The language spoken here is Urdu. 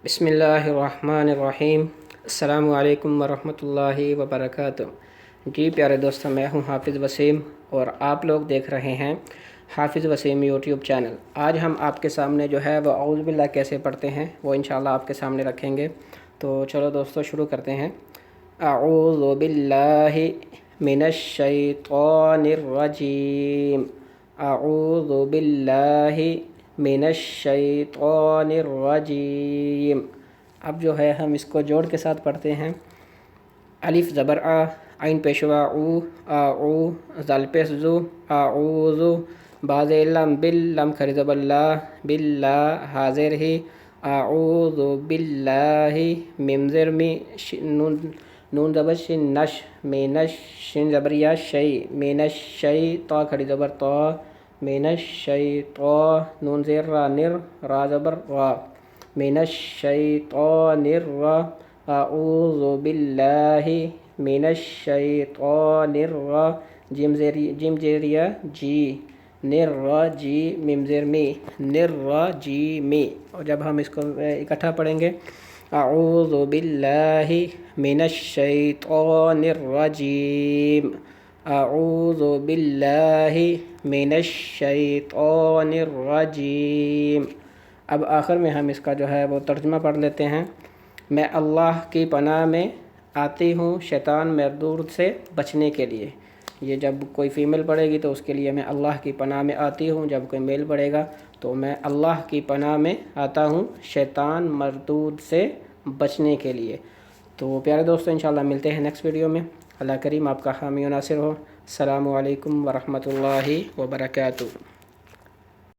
بسم اللہ الرحمن الرحیم۔ السلام علیکم ورحمۃ اللہ وبرکاتہ۔ جی پیارے دوستوں، میں ہوں حافظ وسیم اور آپ لوگ دیکھ رہے ہیں حافظ وسیم یوٹیوب چینل۔ آج ہم آپ کے سامنے جو ہے وہ اعوذ باللہ کیسے پڑھتے ہیں وہ انشاءاللہ آپ کے سامنے رکھیں گے۔ تو چلو دوستو شروع کرتے ہیں۔ اعوذ باللہ من الشیطان الرجیم، اعوذ باللہ من الشیطان الرجیم۔ اب جو ہے ہم اس کو جوڑ کے ساتھ پڑھتے ہیں۔ الف زبر آ، عین پیشوا او، آؤ، زال پیش زو، اعوذ، باز لم بل، لم کھری زبر لا، باللہ، حاضر ہی، اعوذ باللہ، میم زر می، نون زبر شن، نش، مینش، شن زبر یا، شی، مینش شی، تا کھری زبر تا، من الشیطان، نون زیر را، نر، را زبر را، من الشیطان الرا، اعوذ باللہ من الشیطان الرا، جیم زیریا جی، نر را جی، میم زیر می، نر را جی می۔ اور جب ہم اس کو اکٹھا پڑھیں گے، اعوذ باللہ من الشیطان الرجیم، اعوذ باللہ من الشیطان الرجیم۔ اب آخر میں ہم اس کا جو ہے وہ ترجمہ پڑھ لیتے ہیں۔ میں اللہ کی پناہ میں آتی ہوں شیطان مردود سے بچنے کے لیے۔ یہ جب کوئی فیمیل پڑھے گی تو اس کے لیے میں اللہ کی پناہ میں آتی ہوں، جب کوئی میل پڑھے گا تو میں اللہ کی پناہ میں آتا ہوں شیطان مردود سے بچنے کے لیے۔ تو پیارے دوستو انشاءاللہ ملتے ہیں نیکسٹ ویڈیو میں۔ اللہ کریم آپ کا حامی و ناصر ہو۔ السلام علیکم ورحمۃ اللہ وبرکاتہ۔